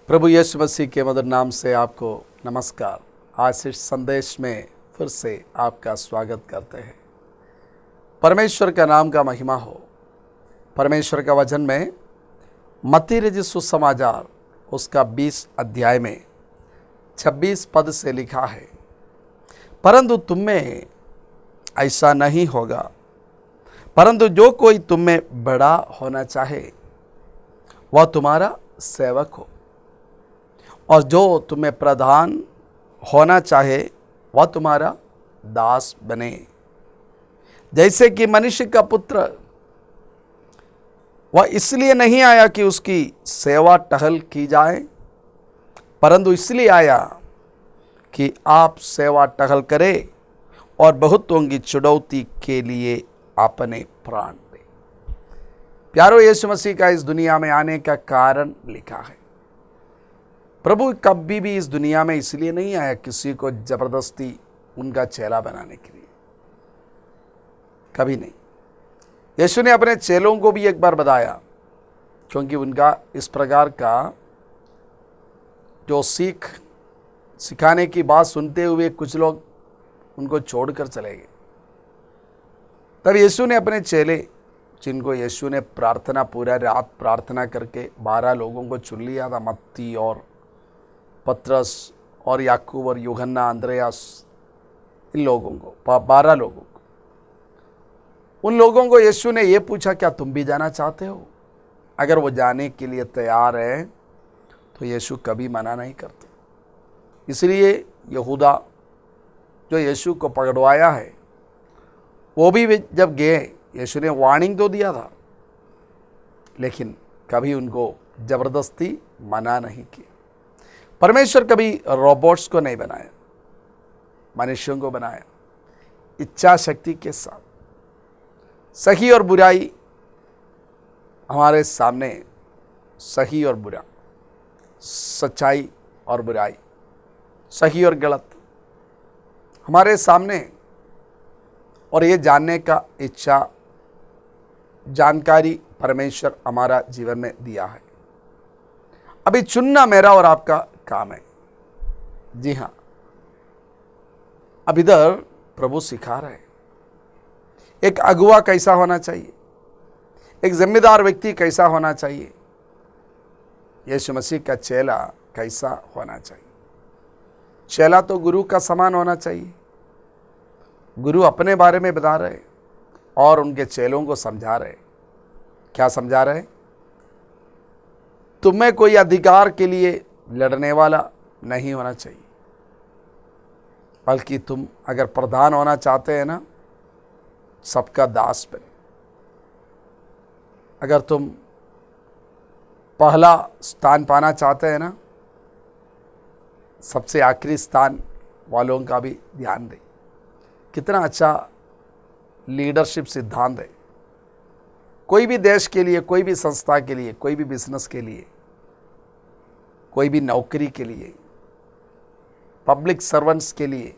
प्रभु यीशु मसीह के मधुर नाम से आपको नमस्कार। आज इस संदेश में फिर से आपका स्वागत करते हैं। परमेश्वर का नाम का महिमा हो। परमेश्वर का वचन में मत्ती रचित सुसमाचार उसका 20 अध्याय में 26 पद से लिखा है, परंतु तुम में ऐसा नहीं होगा, परंतु जो कोई तुम में बड़ा होना चाहे वह तुम्हारा सेवक हो, और जो तुम्हें प्रधान होना चाहे वह तुम्हारा दास बने। जैसे कि मनुष्य का पुत्र वह इसलिए नहीं आया कि उसकी सेवा टहल की जाए, परंतु इसलिए आया कि आप सेवा टहल करें और बहुतों की छुड़ौती के लिए अपने प्राण दे। प्यारो, यीशु मसीह का इस दुनिया में आने का कारण लिखा है। प्रभु कभी भी इस दुनिया में इसलिए नहीं आया किसी को जबरदस्ती उनका चेला बनाने के लिए, कभी नहीं। यीशु ने अपने चेलों को भी एक बार बताया, क्योंकि उनका इस प्रकार का जो सिखाने की बात सुनते हुए कुछ लोग उनको छोड़कर चले गए। तब यीशु ने अपने चेले, जिनको यीशु ने पूरा रात प्रार्थना करके 12 लोगों को चुन लिया था, मत्ती और पतरस और याकूब और यूहन्ना, अंद्रयास, इन लोगों को 12 लोगों को, उन लोगों को यीशु ने ये पूछा, क्या तुम भी जाना चाहते हो? अगर वो जाने के लिए तैयार है तो यीशु कभी मना नहीं करते। इसलिए यहूदा जो यीशु को पकड़वाया है, वो भी जब गए, यीशु ने वार्निंग तो दिया था, लेकिन कभी उनको जबरदस्ती मना नहीं किया। परमेश्वर कभी रोबोट्स को नहीं बनाया, मनुष्यों को बनाया इच्छा शक्ति के साथ। सही और बुराई हमारे सामने, सही और बुरा, सच्चाई और बुराई, सही और गलत हमारे सामने, और ये जानने का इच्छा, जानकारी परमेश्वर हमारा जीवन में दिया है। अभी चुनना मेरा और आपका काम है। जी हाँ, अब इधर प्रभु सिखा रहे हैं एक अगुवा कैसा होना चाहिए, एक जिम्मेदार व्यक्ति कैसा होना चाहिए, यीशु मसीह का चेला कैसा होना चाहिए। चेला तो गुरु का समान होना चाहिए। गुरु अपने बारे में बता रहे और उनके चेलों को समझा रहे। क्या समझा रहे? तुम्हें कोई अधिकार के लिए लड़ने वाला नहीं होना चाहिए, बल्कि तुम अगर प्रधान होना चाहते हैं ना, सबका दास बने। अगर तुम पहला स्थान पाना चाहते हैं ना, सबसे आखिरी स्थान वालों का भी ध्यान दें। कितना अच्छा लीडरशिप सिद्धांत है। कोई भी देश के लिए, कोई भी संस्था के लिए, कोई भी बिजनेस के लिए, कोई भी नौकरी के लिए, पब्लिक सर्वेंट्स के लिए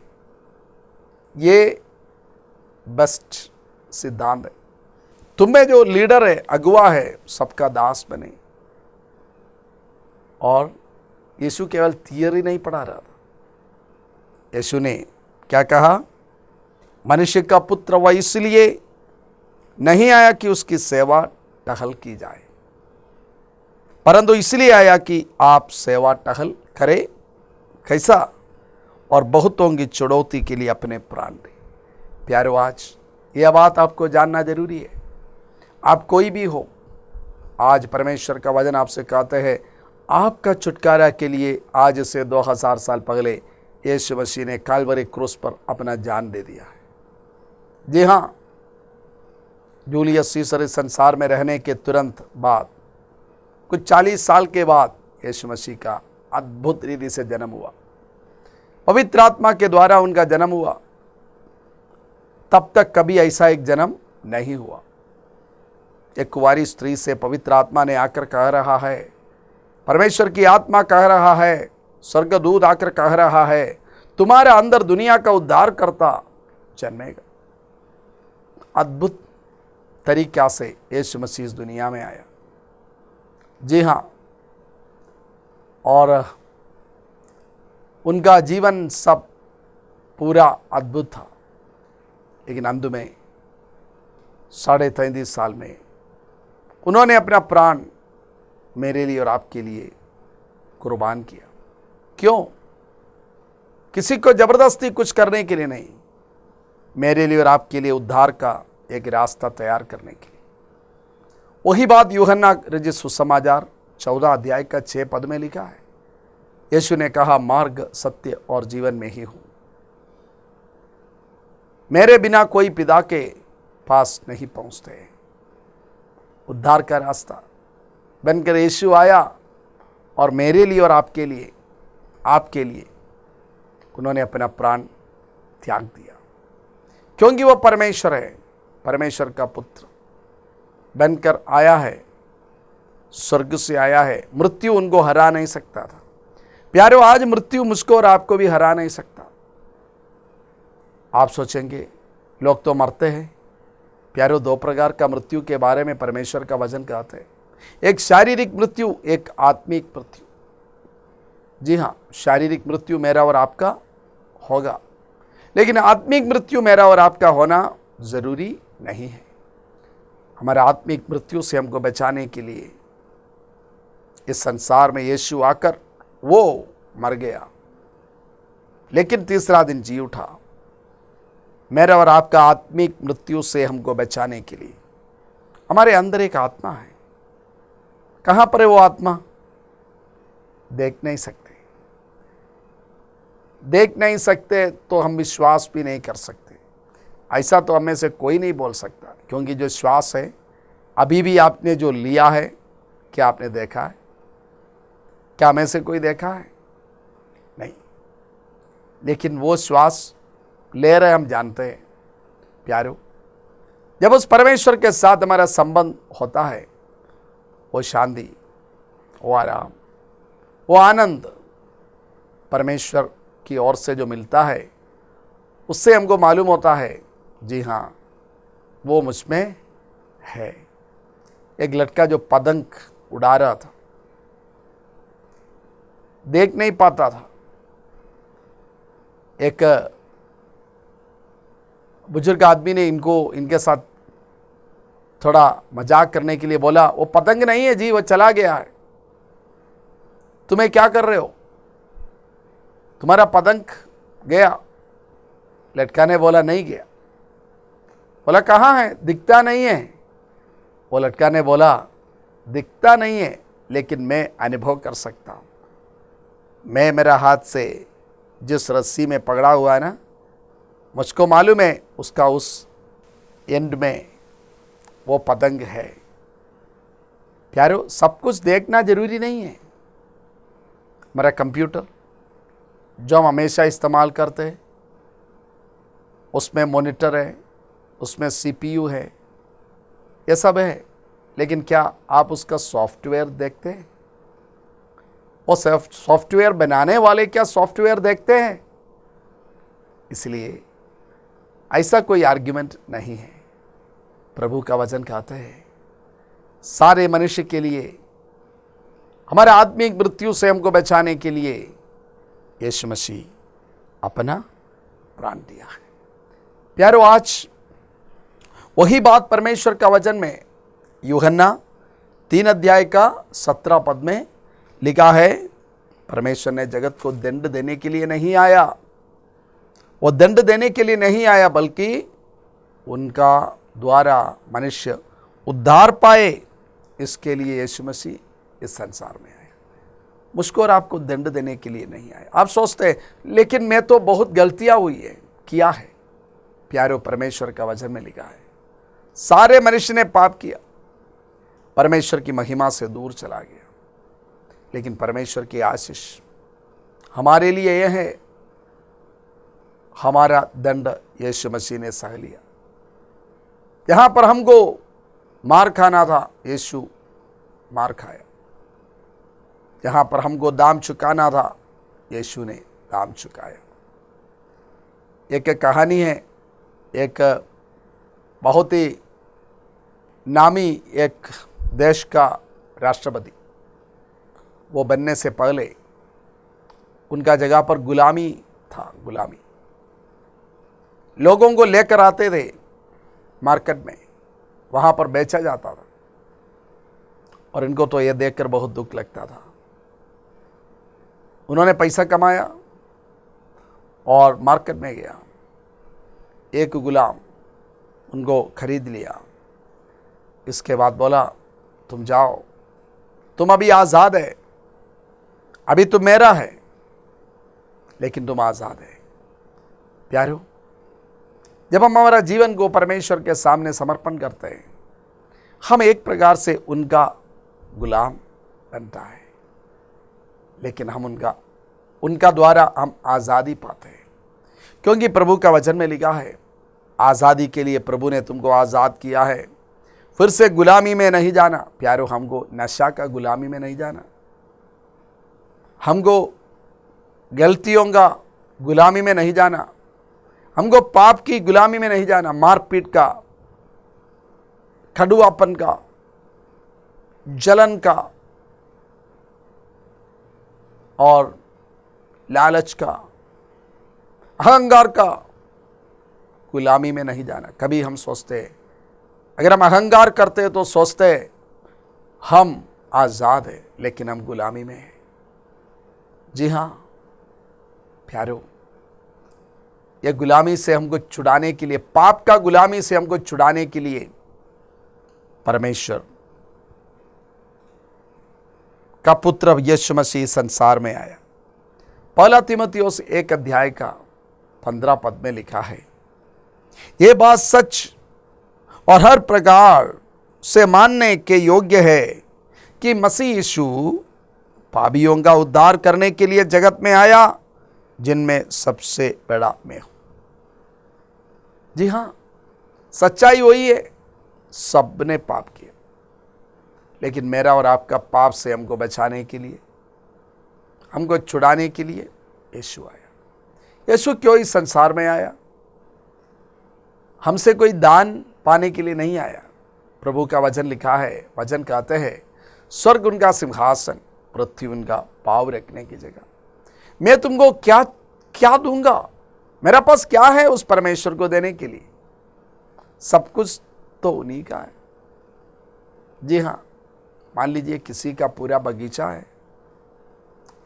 ये बेस्ट सिद्धांत है। तुम्हें जो लीडर है, अगुवा है, सबका दास बने। और यीशु केवल थियरी नहीं पढ़ा रहा था। यीशु ने क्या कहा? मनुष्य का पुत्र वह इसलिए नहीं आया कि उसकी सेवा टहल की जाए, परंतु इसलिए आया कि आप सेवा टहल करें। कैसा? और बहुतों की चुड़ौती के लिए अपने प्राण दें। प्यारो, आज यह बात आपको जानना जरूरी है। आप कोई भी हो, आज परमेश्वर का वचन आपसे कहते हैं, आपका छुटकारा के लिए आज से 2000 साल पहले यीशु मसीह ने काल्वरी क्रूस पर अपना जान दे दिया है। जी हाँ, जूलियस सीसर इस संसार में रहने के तुरंत बाद, कुछ 40 साल के बाद यीशु मसीह का अद्भुत रीति से जन्म हुआ। पवित्र आत्मा के द्वारा उनका जन्म हुआ। तब तक कभी ऐसा एक जन्म नहीं हुआ। एक कुंवारी स्त्री से पवित्र आत्मा ने आकर कह रहा है, परमेश्वर की आत्मा कह रहा है, स्वर्गदूत आकर कह रहा है, तुम्हारे अंदर दुनिया का उद्धार करता जन्मेगा। अद्भुत तरीका से यीशु मसीह इस दुनिया में आया। जी हाँ, और उनका जीवन सब पूरा अद्भुत था, लेकिन अंत में 33.5 साल में उन्होंने अपना प्राण मेरे लिए और आपके लिए कुर्बान किया। क्यों? किसी को जबरदस्ती कुछ करने के लिए नहीं, मेरे लिए और आपके लिए उद्धार का एक रास्ता तैयार करने के लिए। वही बात यूहन्ना रचित सुसमाचार 14 अध्याय का 6 पद में लिखा है। यीशु ने कहा, मार्ग, सत्य और जीवन में ही हूं, मेरे बिना कोई पिता के पास नहीं पहुंचते। उद्धार का रास्ता बनकर यीशु आया और मेरे लिए और आपके लिए उन्होंने अपना प्राण त्याग दिया, क्योंकि वो परमेश्वर है, परमेश्वर का पुत्र बनकर आया है, स्वर्ग से आया है। मृत्यु उनको हरा नहीं सकता था। प्यारो, आज मृत्यु मुझको और आपको भी हरा नहीं सकता। आप सोचेंगे लोग तो मरते हैं। प्यारो, 2 प्रकार का मृत्यु के बारे में परमेश्वर का वचन कहते हैं, एक शारीरिक मृत्यु, एक आत्मिक मृत्यु। जी हाँ, शारीरिक मृत्यु मेरा और आपका होगा, लेकिन आत्मिक मृत्यु मेरा और आपका होना जरूरी नहीं है। हमारे आत्मिक मृत्यु से हमको बचाने के लिए इस संसार में यीशु आकर वो मर गया, लेकिन तीसरा दिन जी उठा। मेरा और आपका आत्मिक मृत्यु से हमको बचाने के लिए हमारे अंदर एक आत्मा है। कहां पर है वो आत्मा? देख नहीं सकते। देख नहीं सकते तो हम विश्वास भी नहीं कर सकते। ऐसा तो हमें से कोई नहीं बोल सकता, क्योंकि जो श्वास है अभी भी आपने जो लिया है, क्या आपने देखा है? क्या हमें से कोई देखा है? नहीं, लेकिन वो श्वास ले रहे हम जानते हैं। प्यारो, जब उस परमेश्वर के साथ हमारा संबंध होता है, वो शांति, वो आराम, वो आनंद परमेश्वर की ओर से जो मिलता है, उससे हमको मालूम होता है, जी हाँ, वो मुझ में है। एक लड़का जो पतंग उड़ा रहा था, देख नहीं पाता था। एक बुजुर्ग आदमी ने इनके साथ थोड़ा मजाक करने के लिए बोला, वो पतंग नहीं है जी, वो चला गया है। तुम्हें क्या कर रहे हो? तुम्हारा पतंग गया। लड़का ने बोला, नहीं गया। बोला, कहाँ है? दिखता नहीं है। वो लड़का ने बोला, दिखता नहीं है, लेकिन मैं अनुभव कर सकता हूँ। मैं मेरा हाथ से जिस रस्सी में पकड़ा हुआ है ना, मुझको मालूम है उसका उस एंड में वो पतंग है। प्यारो, सब कुछ देखना जरूरी नहीं है। हमारा कंप्यूटर जो हम हमेशा इस्तेमाल करते हैं, उसमें मॉनिटर है, उसमें सीपीयू है, ये सब है, लेकिन क्या आप उसका सॉफ्टवेयर देखते हैं? वो सॉफ्टवेयर बनाने वाले क्या सॉफ्टवेयर देखते हैं? इसलिए ऐसा कोई आर्ग्यूमेंट नहीं है। प्रभु का वचन कहता है, सारे मनुष्य के लिए, हमारे आत्मिक मृत्यु से हमको बचाने के लिए यीशु मसीह अपना प्राण दिया है। प्यारो, आज वही बात परमेश्वर का वचन में यूहन्ना 3 अध्याय का 17 पद में लिखा है। परमेश्वर ने जगत को दंड देने के लिए नहीं आया, वो दंड देने के लिए नहीं आया, बल्कि उनका द्वारा मनुष्य उद्धार पाए, इसके लिए यीशु मसीह इस संसार में आया। मुझको और आपको दंड देने के लिए नहीं आया। आप सोचते हैं, लेकिन मैं तो बहुत गलतियां हुई है, किया है। प्यारो, परमेश्वर का वचन में लिखा है, सारे मनुष्य ने पाप किया, परमेश्वर की महिमा से दूर चला गया, लेकिन परमेश्वर की आशीष हमारे लिए यह है, हमारा दंड यीशु मसीह ने सह लिया। यहां पर हमको मार खाना था, यीशु मार खाया। यहां पर हमको दाम चुकाना था, यीशु ने दाम चुकाया। एक कहानी है, एक बहुत ही नामी एक देश का राष्ट्रपति, वो बनने से पहले उनका जगह पर गुलामी था, गुलामी। लोगों को लेकर आते थे मार्केट में, वहां पर बेचा जाता था, और इनको तो यह देखकर बहुत दुख लगता था। उन्होंने पैसा कमाया और मार्केट में गया, एक गुलाम उनको खरीद लिया। इसके बाद बोला, तुम जाओ, तुम अभी आज़ाद है, अभी तुम मेरा है, लेकिन तुम आज़ाद है। प्यारो, जब हम हमारा जीवन को परमेश्वर के सामने समर्पण करते हैं, हम एक प्रकार से उनका गुलाम बनता है, लेकिन हम उनका द्वारा हम आज़ादी पाते हैं। क्योंकि प्रभु का वचन में लिखा है, आज़ादी के लिए प्रभु ने तुमको आज़ाद किया है, फिर से गुलामी में नहीं जाना। प्यारो, हमको नशा का गुलामी में नहीं जाना, हमको गलतियों का गुलामी में नहीं जाना, हमको पाप की गुलामी में नहीं जाना, मारपीट का, कड़ुआपन का, जलन का और लालच का, अहंकार का गुलामी में नहीं जाना। कभी हम सोचते हैं, अगर हम अहंकार करते हैं तो सोचते हैं हम आज़ाद हैं, लेकिन हम गुलामी में हैं। जी हाँ प्यारो, यह गुलामी से हमको छुड़ाने के लिए, पाप का गुलामी से हमको छुड़ाने के लिए परमेश्वर का पुत्र यीशु मसीह संसार में आया। पहला तीमुथियुस 1 अध्याय का 15 पद में लिखा है, यह बात सच और हर प्रकार से मानने के योग्य है कि मसीह यीशु पापियों का उद्धार करने के लिए जगत में आया, जिनमें सबसे बड़ा मैं हूं। जी हाँ, सच्चाई वही है, सब ने पाप किया, लेकिन मेरा और आपका पाप से हमको बचाने के लिए, हमको छुड़ाने के लिए यीशु आया। यीशु क्यों इस संसार में आया? हमसे कोई दान पाने के लिए नहीं आया। प्रभु का वचन लिखा है, वचन कहते हैं, स्वर्ग उनका सिंहासन, पृथ्वी उनका पाँव रखने की जगह। मैं तुमको क्या क्या दूंगा? मेरा पास क्या है उस परमेश्वर को देने के लिए? सब कुछ तो उन्हीं का है। जी हाँ, मान लीजिए किसी का पूरा बगीचा है,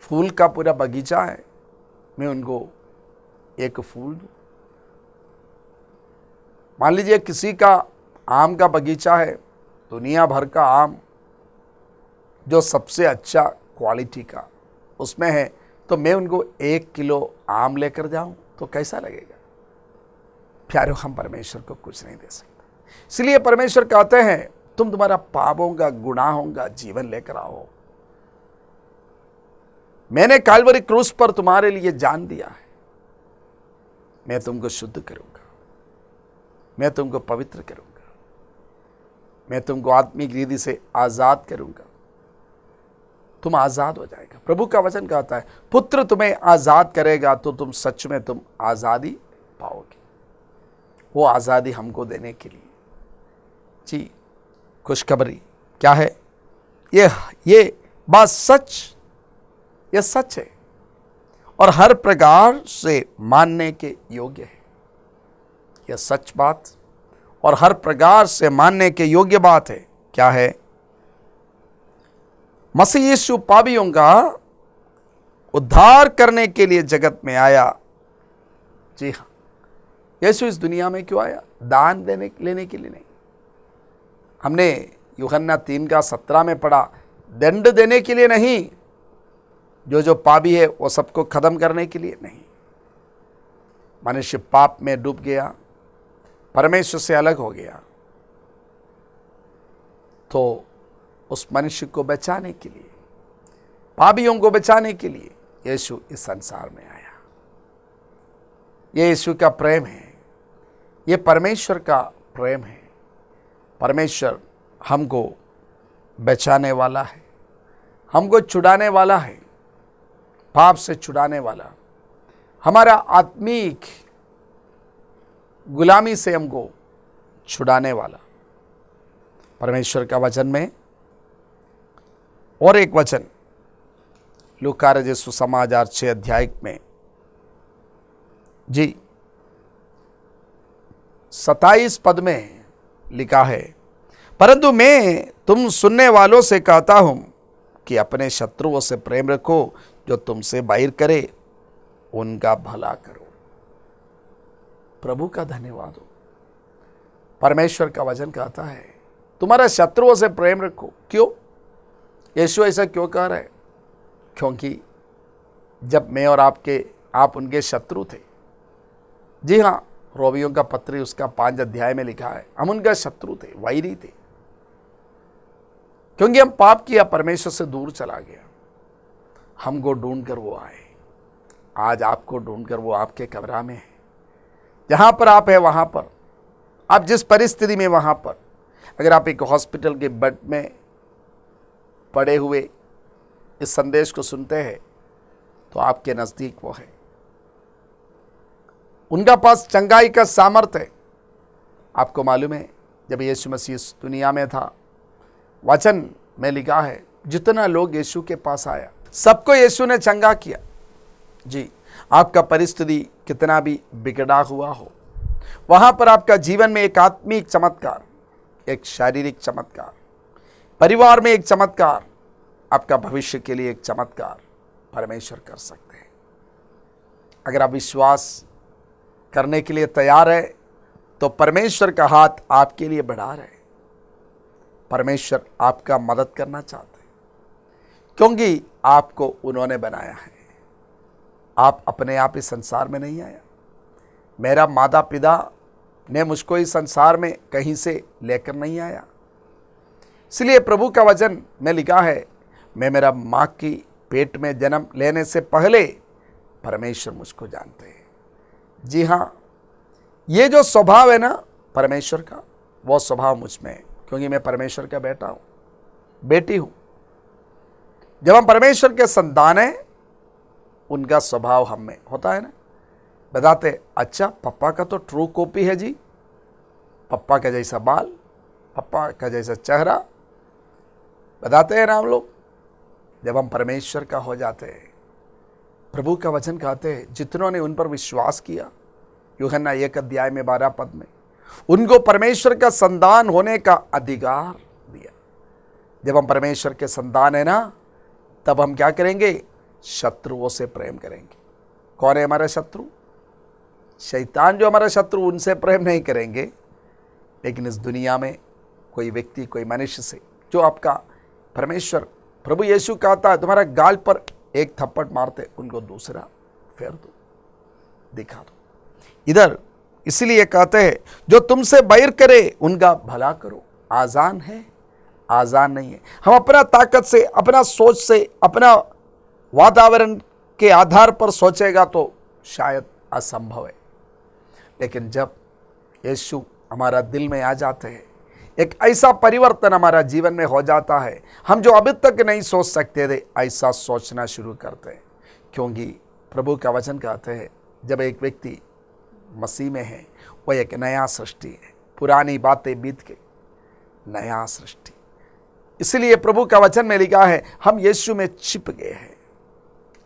फूल का पूरा बगीचा है, मैं उनको एक फूल दूं। मान लीजिए किसी का आम का बगीचा है, दुनिया भर का आम जो सबसे अच्छा क्वालिटी का उसमें है, तो मैं उनको 1 किलो आम लेकर जाऊं तो कैसा लगेगा? प्यारो, हम परमेश्वर को कुछ नहीं दे सकते। इसलिए परमेश्वर कहते हैं, तुम तुम्हारा पापों का, गुनाहों का जीवन लेकर आओ। मैंने काल्वरी क्रूस पर तुम्हारे लिए जान दिया है, मैं तुमको शुद्ध करूंगा, मैं तुमको पवित्र करूंगा, मैं तुमको आत्मिक रीति से आजाद करूंगा, तुम आजाद हो जाएगा। प्रभु का वचन कहता है, पुत्र तुम्हें आजाद करेगा तो तुम सच में तुम आजादी पाओगे। वो आजादी हमको देने के लिए जी खुशखबरी क्या है? ये बात सच, यह सच है और हर प्रकार से मानने के योग्य है। यह सच बात और हर प्रकार से मानने के योग्य बात है। क्या है? मसीह यीशु पापियों का उद्धार करने के लिए जगत में आया। जी हाँ, यीशु इस दुनिया में क्यों आया? दान लेने के लिए नहीं। हमने यूहन्ना 3:17 में पढ़ा, दंड देने के लिए नहीं, जो पापी है वो सबको खत्म करने के लिए नहीं। मनुष्य पाप में डूब गया, परमेश्वर से अलग हो गया, तो उस मनुष्य को बचाने के लिए, पापियों को बचाने के लिए यीशु इस संसार में आया। ये यीशु का प्रेम है, ये परमेश्वर का प्रेम है। परमेश्वर हमको बचाने वाला है, हमको छुड़ाने वाला है, पाप से छुड़ाने वाला, हमारा आत्मिक गुलामी से हमको छुड़ाने वाला। परमेश्वर का वचन में और एक वचन लूका रचित सुसमाचार 6 अध्याय में जी 27 पद में लिखा है, परंतु मैं तुम सुनने वालों से कहता हूं कि अपने शत्रुओं से प्रेम रखो, जो तुमसे बैर करे उनका भला करो। प्रभु का धन्यवाद हो। परमेश्वर का वचन कहता है तुम्हारे शत्रुओं से प्रेम रखो। क्यों? यीशु ऐसा क्यों कह रहा है? क्योंकि जब मैं और आप उनके शत्रु थे, जी हाँ, रोमियों का पत्री उसका 5 अध्याय में लिखा है, हम उनका शत्रु थे, वैरी थे, क्योंकि हम पाप किया, परमेश्वर से दूर चला गया। हमको ढूंढकर वो आए। आज आपको ढूंढकर वो आपके कमरा में है। जहां पर आप है वहां पर, आप जिस परिस्थिति में वहां पर, अगर आप एक हॉस्पिटल के बेड में पड़े हुए इस संदेश को सुनते हैं तो आपके नजदीक वो है। उनका पास चंगाई का सामर्थ्य है। आपको मालूम है जब यीशु मसीह इस दुनिया में था, वचन में लिखा है जितना लोग यीशु के पास आया सबको यीशु ने चंगा किया। जी, आपका परिस्थिति कितना भी बिगड़ा हुआ हो, वहां पर आपका जीवन में एक आत्मिक चमत्कार, एक शारीरिक चमत्कार, परिवार में एक चमत्कार, आपका भविष्य के लिए एक चमत्कार परमेश्वर कर सकते हैं। अगर आप विश्वास करने के लिए तैयार है तो परमेश्वर का हाथ आपके लिए बढ़ा रहे। परमेश्वर आपका मदद करना चाहते हैं, क्योंकि आपको उन्होंने बनाया है। आप अपने आप इस संसार में नहीं आया। मेरा माता पिता ने मुझको इस संसार में कहीं से लेकर नहीं आया। इसलिए प्रभु का वचन में लिखा है, मैं मेरा माँ की पेट में जन्म लेने से पहले परमेश्वर मुझको जानते हैं। जी हाँ, ये जो स्वभाव है ना परमेश्वर का, वो स्वभाव मुझ में है, क्योंकि मैं परमेश्वर का बेटा हूँ, बेटी हूँ। जब हम परमेश्वर के संतान हैं, उनका स्वभाव हम में होता है ना। बताते अच्छा पप्पा का तो ट्रू कॉपी है जी, पप्पा का जैसा बाल, पप्पा का जैसा चेहरा, बताते हैं ना हम लोग। जब हम परमेश्वर का हो जाते हैं, प्रभु का वचन कहते हैं जितनों ने उन पर विश्वास किया, यूहन्ना 1 अध्याय में 12 पद में, उनको परमेश्वर का संतान होने का अधिकार दिया। जब हम परमेश्वर के संतान है ना, तब हम क्या करेंगे? शत्रुओं से प्रेम करेंगे। कौन है हमारा शत्रु? शैतान जो हमारा शत्रु, उनसे प्रेम नहीं करेंगे। लेकिन इस दुनिया में कोई व्यक्ति, कोई मनुष्य से जो आपका परमेश्वर, प्रभु यीशु कहता है तुम्हारा गाल पर एक थप्पड़ मारते, उनको दूसरा फेर दो, दिखा दो। इधर इसलिए कहते हैं जो तुमसे बैर करे उनका भला करो। आसान है? आसान नहीं है। हम अपना ताकत से, अपना सोच से, अपना वातावरण के आधार पर सोचेगा तो शायद असंभव है। लेकिन जब यीशु हमारा दिल में आ जाते हैं, एक ऐसा परिवर्तन हमारा जीवन में हो जाता है, हम जो अभी तक नहीं सोच सकते थे ऐसा सोचना शुरू करते हैं। क्योंकि प्रभु का वचन कहते हैं जब एक व्यक्ति मसीह में है, वह एक नया सृष्टि है, पुरानी बातें बीत गई, नया सृष्टि। इसलिए प्रभु का वचन में लिखा है हम यीशु में छिप गए हैं।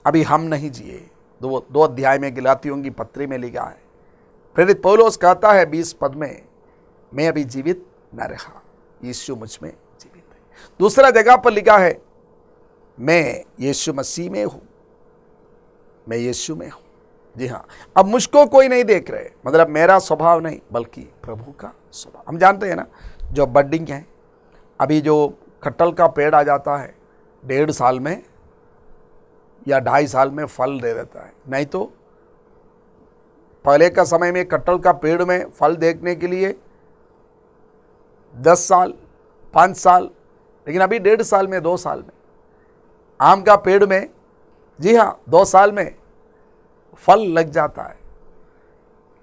अभी हम नहीं जिए। 2 अध्याय में गलातियों की पत्री में लिखा है, प्रेरित पौलुस कहता है 20 पद में, मैं अभी जीवित न रहा, यीशु मुझ में जीवित है। दूसरा जगह पर लिखा है मैं यीशु मसीह में हूं, मैं यीशु में हूं। जी हाँ, अब मुझको कोई नहीं देख रहे, मतलब मेरा स्वभाव नहीं बल्कि प्रभु का स्वभाव। हम जानते हैं ना, जो बडिंग है, अभी जो कटहल का पेड़ आ जाता है 1.5 साल में या 2.5 साल में फल दे देता है। नहीं तो पहले का समय में कटहल का पेड़ में फल देखने के लिए 10 साल, 5 साल, लेकिन अभी 1.5 साल में, 2 साल में। आम का पेड़ में, जी हाँ, 2 साल में फल लग जाता है।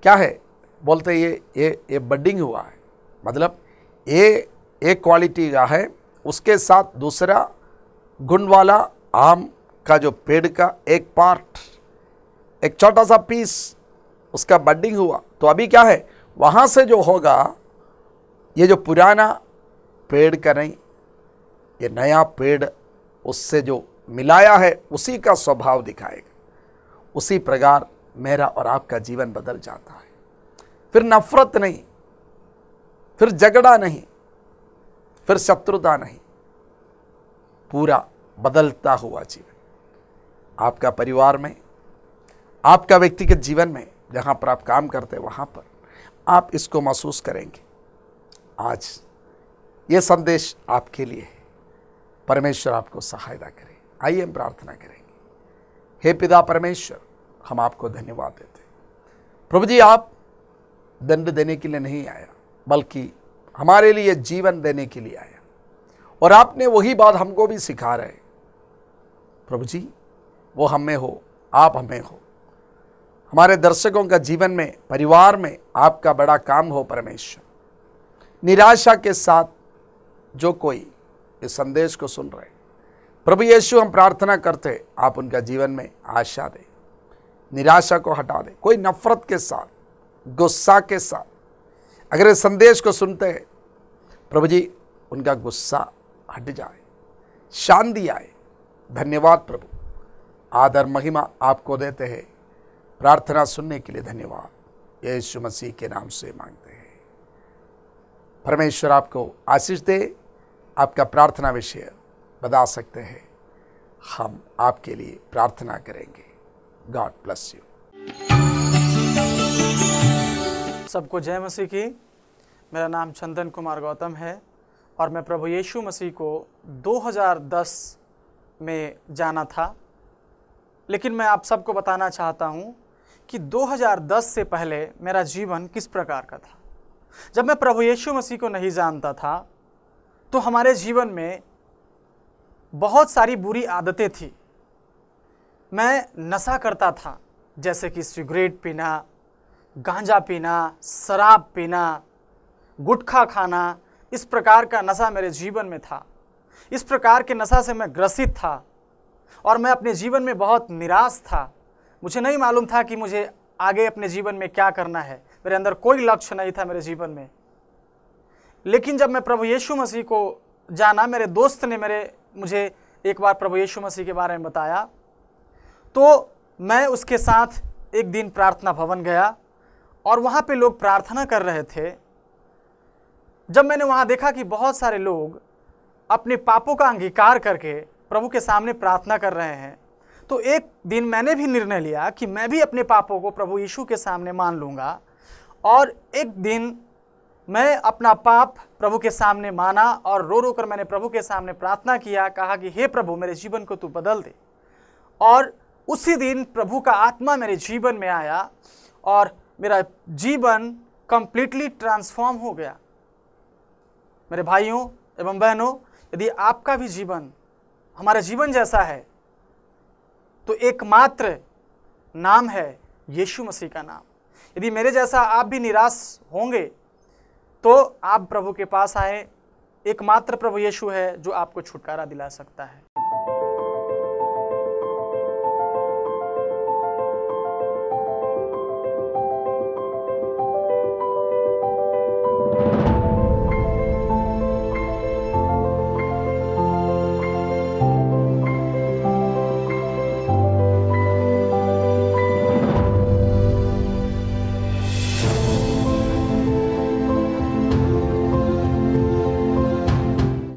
क्या है? बोलते ये बडिंग हुआ है, मतलब ये एक क्वालिटी का है, उसके साथ दूसरा गुण वाला आम का जो पेड़ का एक पार्ट, एक छोटा सा पीस उसका बडिंग हुआ। तो अभी क्या है, वहाँ से जो होगा, ये जो पुराना पेड़ का नहीं, ये नया पेड़ उससे जो मिलाया है उसी का स्वभाव दिखाएगा। उसी प्रकार मेरा और आपका जीवन बदल जाता है। फिर नफरत नहीं, फिर झगड़ा नहीं, फिर शत्रुता नहीं, पूरा बदलता हुआ जीवन। आपका परिवार में, आपका व्यक्तिगत जीवन में, जहाँ पर आप काम करते हैं वहाँ पर आप इसको महसूस करेंगे। आज ये संदेश आपके लिए है। परमेश्वर आपको सहायता करे। आइए हम प्रार्थना करेंगे। हे पिता परमेश्वर, हम आपको धन्यवाद देते हैं। प्रभु जी, आप दंड देने के लिए नहीं आया, बल्कि हमारे लिए जीवन देने के लिए आया। और आपने वही बात हमको भी सिखा रहे। प्रभु जी, वो हम में हो, आप हमें हो। हमारे दर्शकों का जीवन में, परिवार में आपका बड़ा काम हो परमेश्वर। निराशा के साथ जो कोई इस संदेश को सुन रहे, प्रभु यीशु हम प्रार्थना करते आप उनका जीवन में आशा दे, निराशा को हटा दे। कोई नफरत के साथ, गुस्सा के साथ अगर इस संदेश को सुनते हैं, प्रभु जी उनका गुस्सा हट जाए, शांति आए। धन्यवाद प्रभु, आदर महिमा आपको देते हैं। प्रार्थना सुनने के लिए धन्यवाद। यीशु मसीह के नाम से मांगते हैं। परमेश्वर आपको आशीष दे। आपका प्रार्थना विषय बता सकते हैं, हम आपके लिए प्रार्थना करेंगे। God bless you. सबको जय मसीह की। मेरा नाम चंदन कुमार गौतम है और मैं प्रभु यीशु मसीह को 2010 में जाना था। लेकिन मैं आप सबको बताना चाहता हूँ कि 2010 से पहले मेरा जीवन किस प्रकार का था। जब मैं प्रभु यीशु मसीह को नहीं जानता था तो हमारे जीवन में बहुत सारी बुरी आदतें थी। मैं नशा करता था, जैसे कि सिगरेट पीना, गांजा पीना, शराब पीना, गुटखा खाना। इस प्रकार का नशा मेरे जीवन में था। इस प्रकार के नशा से मैं ग्रसित था और मैं अपने जीवन में बहुत निराश था। मुझे नहीं मालूम था कि मुझे आगे अपने जीवन में क्या करना है। मेरे अंदर कोई लक्ष्य नहीं था मेरे जीवन में। लेकिन जब मैं प्रभु यीशु मसीह को जाना, मेरे दोस्त ने मुझे एक बार प्रभु यीशु मसीह के बारे में बताया, तो मैं उसके साथ एक दिन प्रार्थना भवन गया और वहाँ पे लोग प्रार्थना कर रहे थे। जब मैंने वहाँ देखा कि बहुत सारे लोग अपने पापों का अंगीकार करके प्रभु के सामने प्रार्थना कर रहे हैं, तो एक दिन मैंने भी निर्णय लिया कि मैं भी अपने पापों को प्रभु यीशु के सामने मान लूँगा। और एक दिन मैं अपना पाप प्रभु के सामने माना और रो रो कर मैंने प्रभु के सामने प्रार्थना किया, कहा कि हे प्रभु, मेरे जीवन को तू बदल दे। और उसी दिन प्रभु का आत्मा मेरे जीवन में आया और मेरा जीवन कंप्लीटली ट्रांसफॉर्म हो गया। मेरे भाइयों एवं बहनों, यदि आपका भी जीवन हमारा जीवन जैसा है तो एकमात्र नाम है यीशु मसीह का नाम। यदि मेरे जैसा आप भी निराश होंगे तो आप प्रभु के पास आए। एकमात्र प्रभु यीशु है जो आपको छुटकारा दिला सकता है।